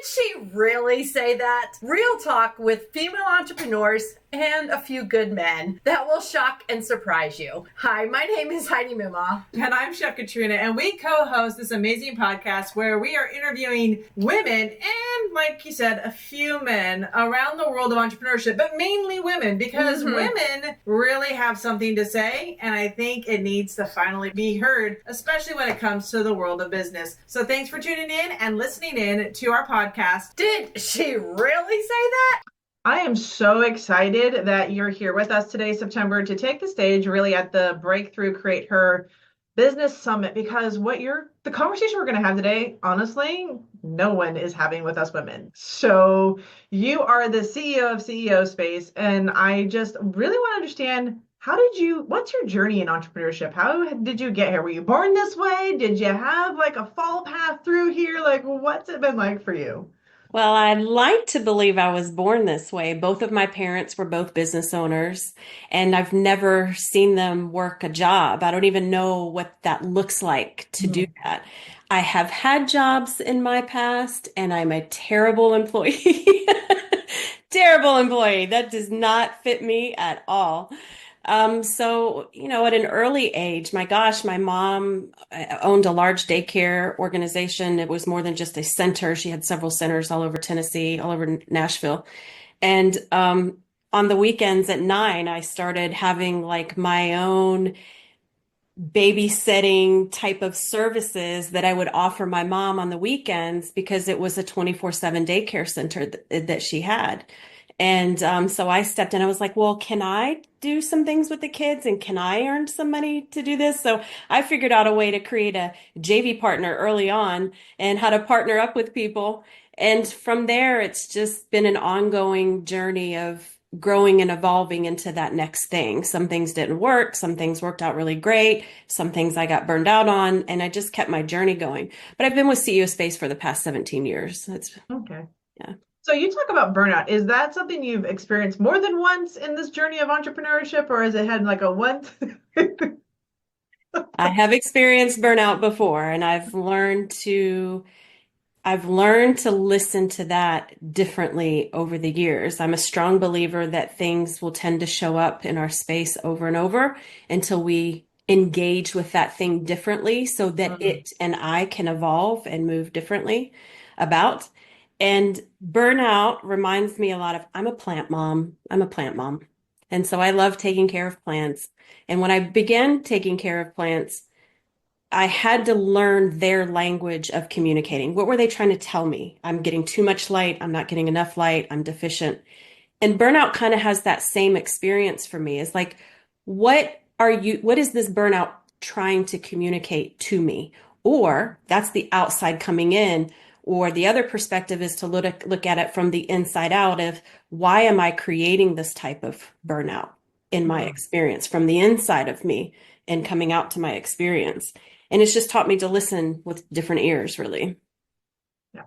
she really say that? Real talk with female entrepreneurs and a few good men that will shock and surprise you. Hi, my name is Heidi Mima. And I'm Chef Katrina, and we co-host this amazing podcast where we are interviewing women and, like you said, a few men around the world of entrepreneurship, but mainly women, because women really have something to say, and I think it needs to finally be heard, especially when it comes to the world of business. So thanks for tuning in and listening in to our podcast. Did she really say that? I am so excited that you're here with us today, September, to take the stage really at the Breakthrough Create Her Business Summit, because the conversation we're going to have today, honestly, no one is having with us women. So you are the CEO of CEO Space, and I just really want to understand, what's your journey in entrepreneurship? How did you get here? Were you born this way? Did you have like a fall path through here? Like, what's it been like for you? Well, I'd like to believe I was born this way. Both of my parents were both business owners, and I've never seen them work a job. I don't even know what that looks like to do that. I have had jobs in my past, and I'm a terrible employee. Terrible employee. That does not fit me at all. At an early age, my gosh, my mom owned a large daycare organization. It was more than just a center. She had several centers all over Tennessee, all over Nashville. And on the weekends at 9, I started having like my own babysitting type of services that I would offer my mom on the weekends because it was a 24/7 daycare center that she had. And so I stepped in. I was like, well, can I do some things with the kids and can I earn some money to do this? So I figured out a way to create a JV partner early on and how to partner up with people. And from there, it's just been an ongoing journey of growing and evolving into that next thing. Some things didn't work. Some things worked out really great. Some things I got burned out on, and I just kept my journey going. But I've been with CEO Space for the past 17 years. Okay. Yeah. So you talk about burnout. Is that something you've experienced more than once in this journey of entrepreneurship, or has it had like a once? I have experienced burnout before, and I've learned to listen to that differently over the years. I'm a strong believer that things will tend to show up in our space over and over until we engage with that thing differently so that it and I can evolve and move differently about. And burnout reminds me a lot of, I'm a plant mom. And so I love taking care of plants. And when I began taking care of plants, I had to learn their language of communicating. What were they trying to tell me? I'm getting too much light. I'm not getting enough light. I'm deficient. And burnout kind of has that same experience for me. It's like, what is this burnout trying to communicate to me? Or that's the outside coming in. Or the other perspective is to look at it from the inside out of why am I creating this type of burnout in my experience from the inside of me and coming out to my experience. And it's just taught me to listen with different ears, really.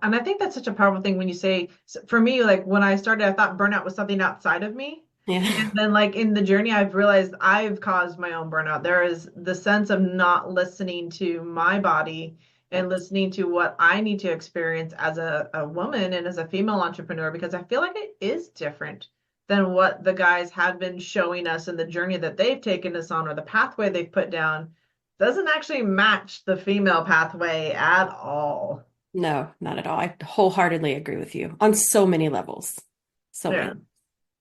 And I think that's such a powerful thing when you say, for me, like when I started, I thought burnout was something outside of me. Yeah. And then like in the journey, I've realized I've caused my own burnout. There is the sense of not listening to my body and listening to what I need to experience as a woman and as a female entrepreneur, because I feel like it is different than what the guys have been showing us in the journey that they've taken us on or the pathway they've put down doesn't actually match the female pathway at all. No, not at all. I wholeheartedly agree with you on so many levels. So many.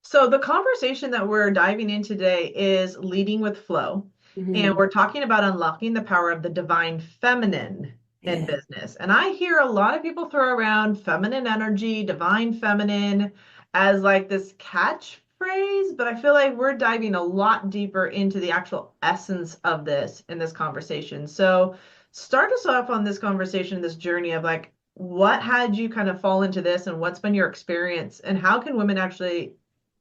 So the conversation that we're diving in today is leading with flow. And we're talking about unlocking the power of the divine feminine in business. And I hear a lot of people throw around feminine energy, divine feminine as like this catchphrase, but I feel like we're diving a lot deeper into the actual essence of this in this conversation. So start us off on this conversation, this journey of like, what had you kind of fall into this and what's been your experience and how can women actually,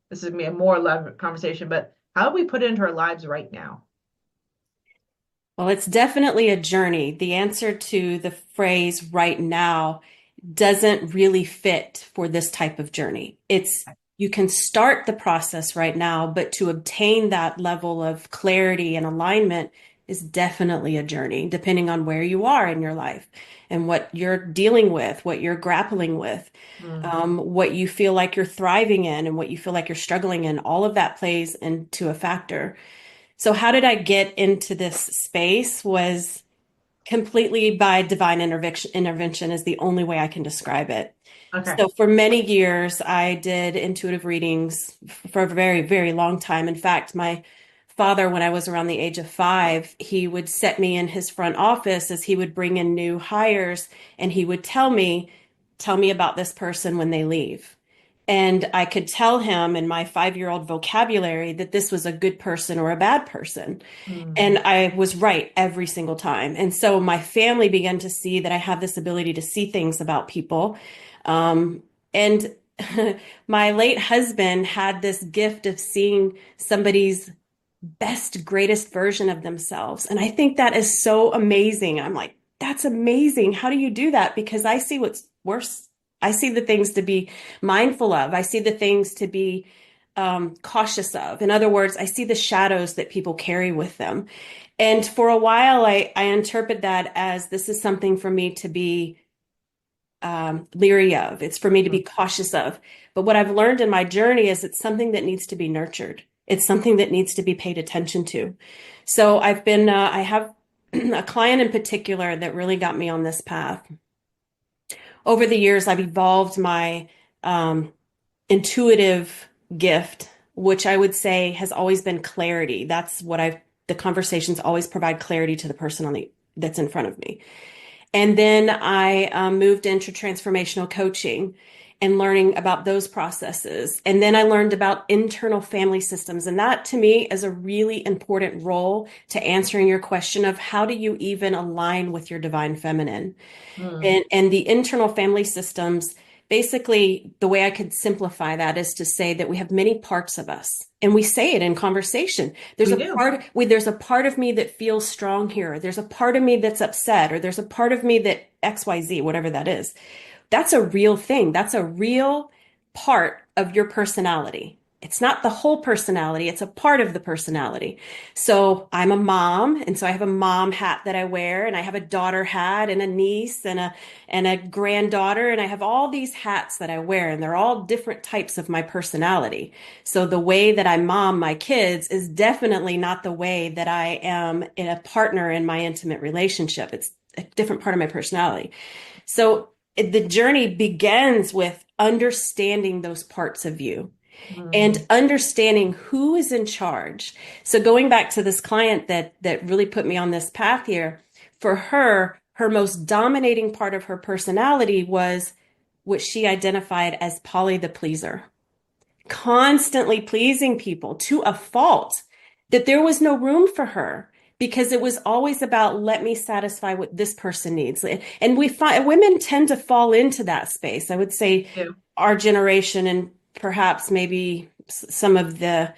this is going to be a more elaborate conversation, but how do we put it into our lives right now? Well, it's definitely a journey. The answer to the phrase right now doesn't really fit for this type of journey. You can start the process right now, but to obtain that level of clarity and alignment is definitely a journey, depending on where you are in your life and what you're dealing with, what you're grappling with, what you feel like you're thriving in and what you feel like you're struggling in. All of that plays into a factor. So how did I get into this space was completely by divine intervention is the only way I can describe it. Okay. So for many years, I did intuitive readings for a very, very long time. In fact, my father, when I was around the age of 5, he would set me in his front office as he would bring in new hires, and he would tell me about this person when they leave. And I could tell him in my 5-year-old vocabulary that this was a good person or a bad person. And I was right every single time. And so my family began to see that I have this ability to see things about people. And my late husband had this gift of seeing somebody's best, greatest version of themselves. And I think that is so amazing. I'm like, that's amazing. How do you do that? Because I see what's worse. I see the things to be mindful of. I see the things to be cautious of. In other words, I see the shadows that people carry with them. And for a while, I interpret that as this is something for me to be leery of. It's for me to be cautious of. But what I've learned in my journey is it's something that needs to be nurtured. It's something that needs to be paid attention to. So I have a client in particular that really got me on this path. Over the years, I've evolved my intuitive gift, which I would say has always been clarity. That's what the conversations always provide clarity to the person that's in front of me. And then I moved into transformational coaching and learning about those processes. And then I learned about internal family systems. And that to me is a really important role to answering your question of how do you even align with your divine feminine? And the internal family systems, basically the way I could simplify that is to say that we have many parts of us. And we say it in conversation. There's a part of me that feels strong here. There's a part of me that's upset, or there's a part of me that XYZ, whatever that is. That's a real thing. That's a real part of your personality. It's not the whole personality. It's a part of the personality. So I'm a mom. And so I have a mom hat that I wear, and I have a daughter hat and a niece and a granddaughter. And I have all these hats that I wear, and they're all different types of my personality. So the way that I mom my kids is definitely not the way that I am in a partner in my intimate relationship. It's a different part of my personality. So the journey begins with understanding those parts of you. And understanding who is in charge. So going back to this client that really put me on this path here, for her most dominating part of her personality was what she identified as Polly the pleaser, constantly pleasing people to a fault, that there was no room for her because it was always about, let me satisfy what this person needs. And we find women tend to fall into that space. I would say our generation, and perhaps maybe some of the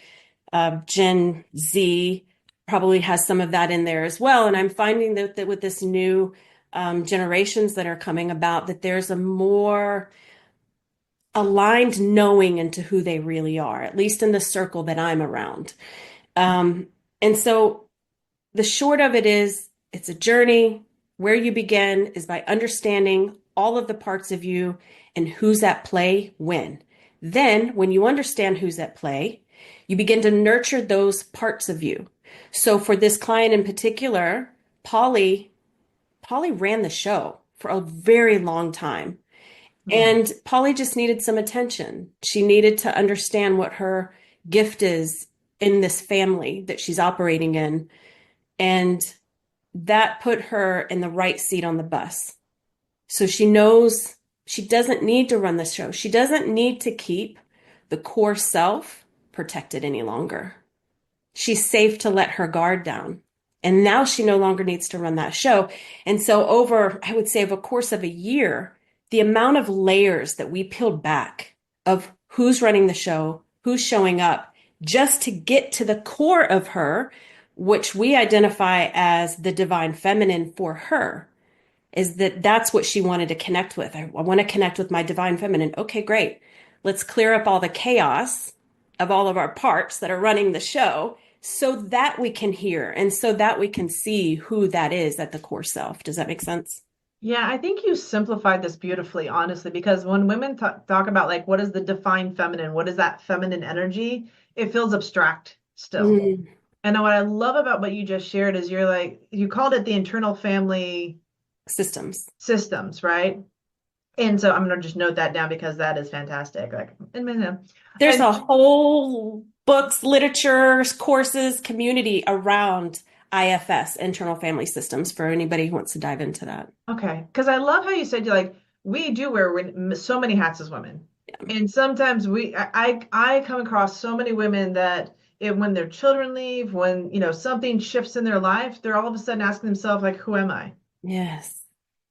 Gen Z probably has some of that in there as well. And I'm finding that with this new generations that are coming about, that there's a more aligned knowing into who they really are, at least in the circle that I'm around. And so the short of it is, it's a journey. Where you begin is by understanding all of the parts of you and who's at play when. Then, when you understand who's at play, you begin to nurture those parts of you. So for this client in particular, Polly ran the show for a very long time. And Polly just needed some attention. She needed to understand what her gift is in this family that she's operating in. And that put her in the right seat on the bus. So she knows she doesn't need to run the show. She doesn't need to keep the core self protected any longer. She's safe to let her guard down. And now she no longer needs to run that show. And so over a course of a year, the amount of layers that we peeled back of who's running the show, who's showing up, just to get to the core of her, which we identify as the divine feminine for her, is that's what she wanted to connect with. I want to connect with my divine feminine. Okay, great. Let's clear up all the chaos of all of our parts that are running the show so that we can hear and so that we can see who that is at the core self. Does that make sense? Yeah, I think you simplified this beautifully, honestly, because when women talk about like what is the defined feminine, what is that feminine energy, it feels abstract still. Mm, And what I love about what you just shared is you're like, you called it the internal family systems. systems, right? And so I'm going to just note that down because that is fantastic. Like, There's and a whole books, literature, courses, community around IFS, internal family systems, for anybody who wants to dive into that. okay, because I love how you said you like we do wear so many hats as women, and sometimes I come across so many women that when their children leave, when something shifts in their life, they're all of a sudden asking themselves like, who am I? Yes.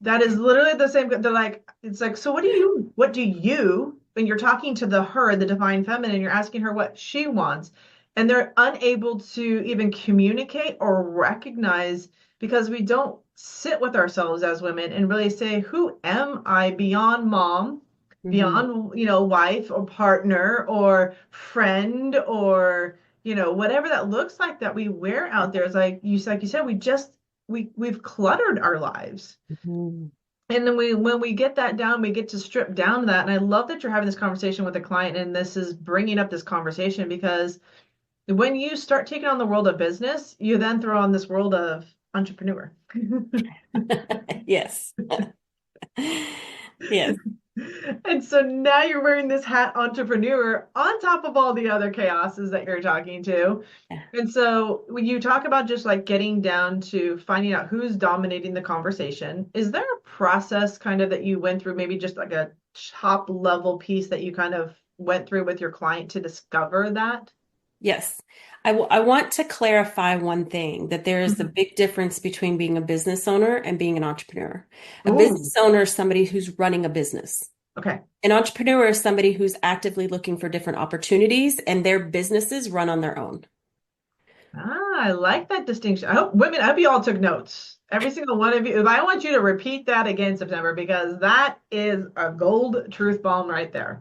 That is literally the same. They're like, it's like, so what do you, when you're talking to the divine feminine, you're asking her what she wants, and they're unable to even communicate or recognize because we don't sit with ourselves as women and really say, who am I beyond mom, Mm-hmm. beyond, wife or partner or friend or, whatever that looks like that we wear out there. Is like you said, we've cluttered our lives. Mm-hmm. And then when we get that down, we get to strip down that. And I love that you're having this conversation with a client, and this is bringing up this conversation because when you start taking on the world of business, you then throw on this world of entrepreneur. Yes. Yes. And so now you're wearing this hat entrepreneur on top of all the other chaoses that you're talking to. Yeah. And so when you talk about just like getting down to finding out who's dominating the conversation, is there a process kind of that you went through, maybe just like a top level piece that you kind of went through with your client to discover that? Yes. I want to clarify one thing, that there is a Mhm. big difference between being a business owner and being an entrepreneur. A Ooh, business owner is somebody who's running a business. okay. An entrepreneur is somebody who's actively looking for different opportunities, and their businesses run on their own. I like that distinction. I hope you all took notes. Every single one of you. I want you to repeat that again, September, because that is a gold truth bomb right there.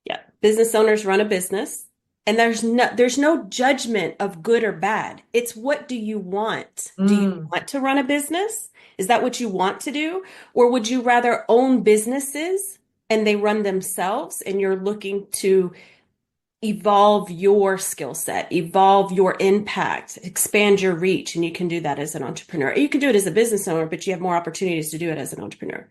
Yeah. Business owners run a business, and there's no judgment of good or bad. It's, what do you want? Do you Mm, want to run a business? Is that what you want to do? Or would you rather own businesses and they run themselves, and you're looking to evolve your skill set, evolve your impact, expand your reach, and you can do that as an entrepreneur. You can do it as a business owner, but you have more opportunities to do it as an entrepreneur.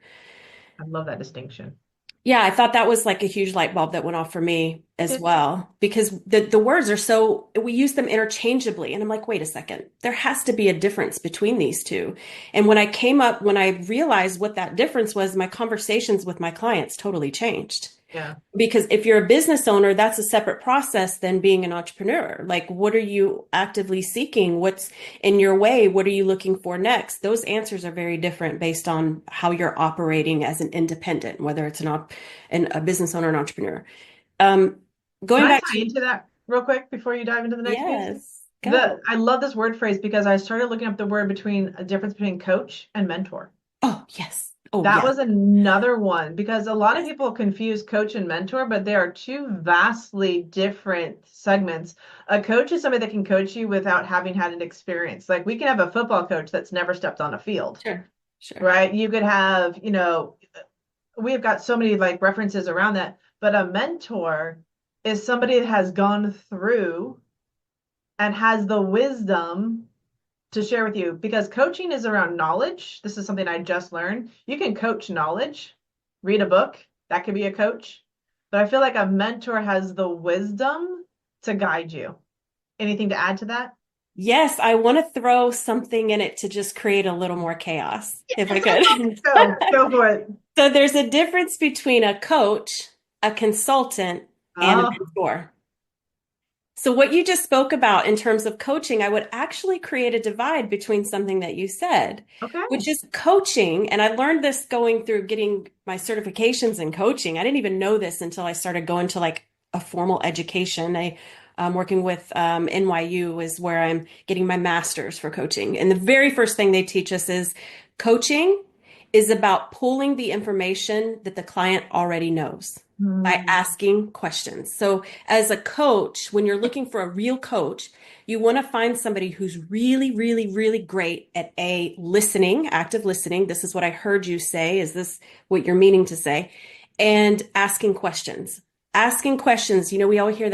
I love that distinction. Yeah, I thought that was like a huge light bulb that went off for me It as did. well, because the words are so, we use them interchangeably. And I'm like, wait a second, there has to be a difference between these two. And when I realized what that difference was, my conversations with my clients totally changed. Yeah. Because if you're a business owner, that's a separate process than being an entrepreneur. Like, what are you actively seeking? What's in your way? What are you looking for next? Those answers are very different based on how you're operating as an independent, whether it's a business owner, an entrepreneur. Um, Can Going I back tie to, into that real quick before you dive into the next piece? yes, go. I love this word phrase because I started looking up the word between a difference between coach and mentor. Oh, yes. Oh, That yeah. was another one because a lot of Yes. people confuse coach and mentor, but they are two vastly different segments. A coach is somebody that can coach you without having had an experience. Like we can have a football coach that's never stepped on a field, Sure. Sure. right? You could have, we've got so many like references around that, but a mentor is somebody that has gone through and has the wisdom to share with you because coaching is around knowledge. This is something I just learned. You can coach knowledge, read a book, that could be a coach. But I feel like a mentor has the wisdom to guide you. Anything to add to that? Yes, I want to throw something in it to just create a little more chaos, if I Yes, I love could. it. Go for it. So there's a difference between a coach, a consultant, and a Oh, mentor. So what you just spoke about in terms of coaching, I would actually create a divide between something that you said, okay. which is coaching. And I learned this going through getting my certifications in coaching. I didn't even know this until I started going to like a formal education. I'm working with NYU is where I'm getting my master's for coaching. And the very first thing they teach us is coaching is about pulling the information that the client already knows. by asking questions. So as a coach, when you're looking for a real coach, you want to find somebody who's really, really, really great at listening, active listening. This is what I heard you say. Is this what you're meaning to say? And asking questions. Asking questions. We all hear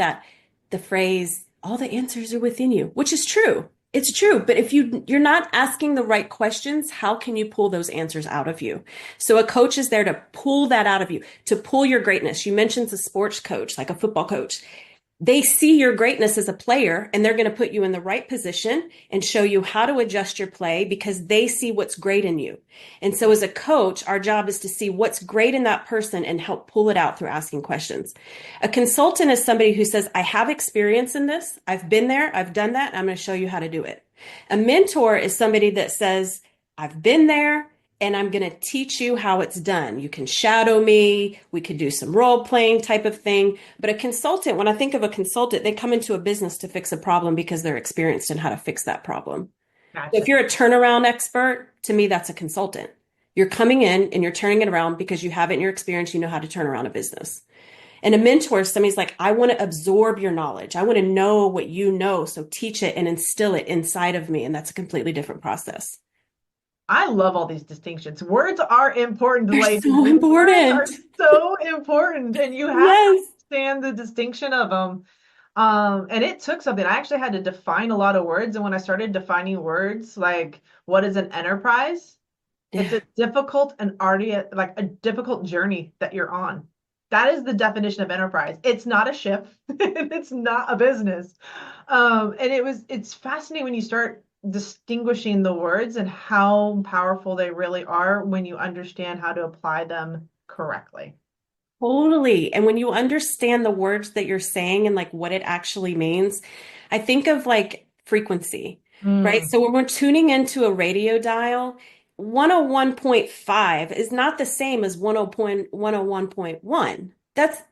the phrase, all the answers are within you, which is true. It's true. But if you're not asking the right questions, how can you pull those answers out of you? So a coach is there to pull that out of you, to pull your greatness. You mentioned a sports coach, like a football coach. They see your greatness as a player, and they're going to put you in the right position and show you how to adjust your play because they see what's great in you. And so as a coach, our job is to see what's great in that person and help pull it out through asking questions. A consultant is somebody who says, I have experience in this. I've been there. I've done that. I'm going to show you how to do it. A mentor is somebody that says, I've been there, and I'm going to teach you how it's done. You can shadow me. We could do some role playing type of thing. But a consultant, when I think of a consultant, they come into a business to fix a problem because they're experienced in how to fix that problem. Gotcha. So if you're a turnaround expert, to me, that's a consultant. You're coming in and you're turning it around because you have it in your experience. You know how to turn around a business. And a mentor is somebody's like, I want to absorb your knowledge. I want to know what you know. So teach it and instill it inside of me. And that's a completely different process. I love all these distinctions. Words are important, They're ladies. so important. Words are so important, and you have to understand the distinction of them. And it took something. I actually had to define a lot of words, and when I started defining words, like what is an enterprise? It's a difficult and like a difficult journey that you're on. That is the definition of enterprise. It's not a ship. It's not a business. And it's fascinating when you start distinguishing the words and how powerful they really are when you understand how to apply them correctly. Totally. And when you understand the words that you're saying and like what it actually means, I think of like frequency, right? So when we're tuning into a radio dial, 101.5 is not the same as 101.1.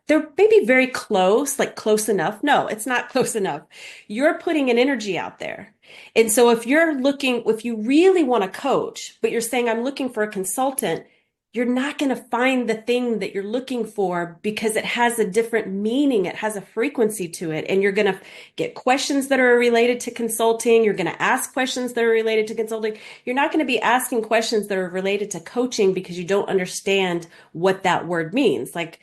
They're maybe very close, like close enough. No, it's not close enough. You're putting an energy out there. And so if you really want to coach, but you're saying, I'm looking for a consultant, you're not going to find the thing that you're looking for because it has a different meaning. It has a frequency to it. And you're going to get questions that are related to consulting. You're going to ask questions that are related to consulting. You're not going to be asking questions that are related to coaching because you don't understand what that word means. Like,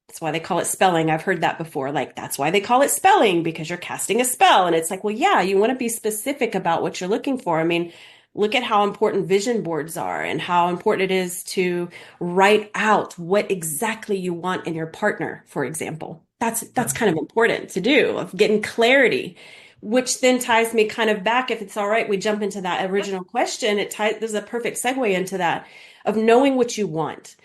that's why they call it spelling. I've heard that before. Like, that's why they call it spelling because you're casting a spell. And it's like, well, yeah, you want to be specific about what you're looking for. I mean, look at how important vision boards are and how important it is to write out what exactly you want in your partner, for example. That's kind of important to do, of getting clarity, which then ties me kind of back. If it's all right, we jump into that original question. There's a perfect segue into that of knowing what you want.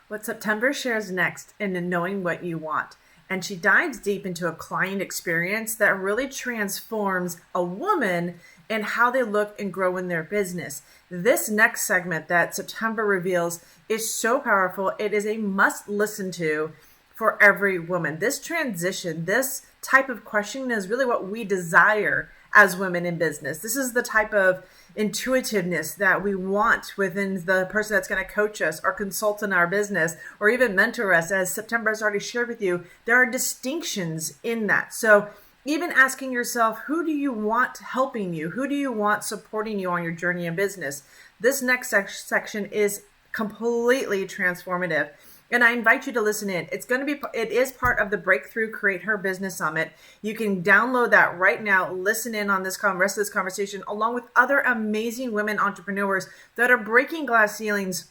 What September shares next in knowing what you want. And she dives deep into a client experience that really transforms a woman and how they look and grow in their business. This next segment that September reveals is so powerful. It is a must listen to for every woman. This transition, this type of questioning is really what we desire as women in business. This is the type of intuitiveness that we want within the person that's going to coach us or consult in our business or even mentor us. As September has already shared with you, there are distinctions in that. So even asking yourself, who do you want helping you? Who do you want supporting you on your journey in business? This next section is completely transformative. And I invite you to listen in. It is part of the Breakthrough Create Her Business Summit. You can download that right now. Listen in on this rest of this conversation, along with other amazing women entrepreneurs that are breaking glass ceilings,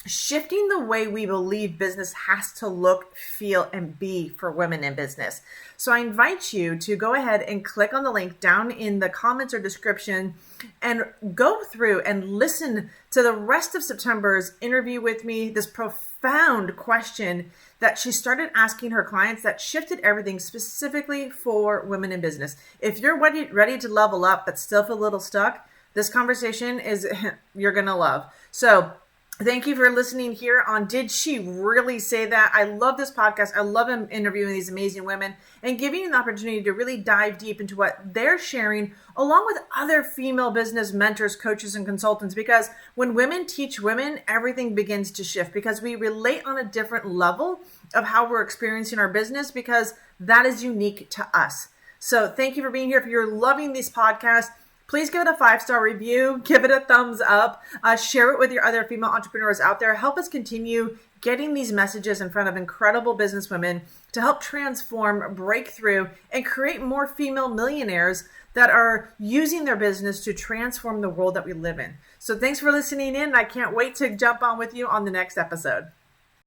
shifting the way we believe business has to look, feel, and be for women in business. So I invite you to go ahead and click on the link down in the comments or description and go through and listen to the rest of September's interview with me, this profound question that she started asking her clients that shifted everything specifically for women in business. If you're ready to level up but still feel a little stuck, this conversation is you're going to love. So Thank you for listening here on Did She Really Say That? I love this podcast. I love interviewing these amazing women and giving you an opportunity to really dive deep into what they're sharing along with other female business mentors, coaches, and consultants. Because when women teach women, everything begins to shift because we relate on a different level of how we're experiencing our business because that is unique to us. So thank you for being here. If you're loving this podcast, please give it a 5-star review, give it a thumbs up, share it with your other female entrepreneurs out there. Help us continue getting these messages in front of incredible businesswomen to help transform, break through, and create more female millionaires that are using their business to transform the world that we live in. So thanks for listening in. I can't wait to jump on with you on the next episode.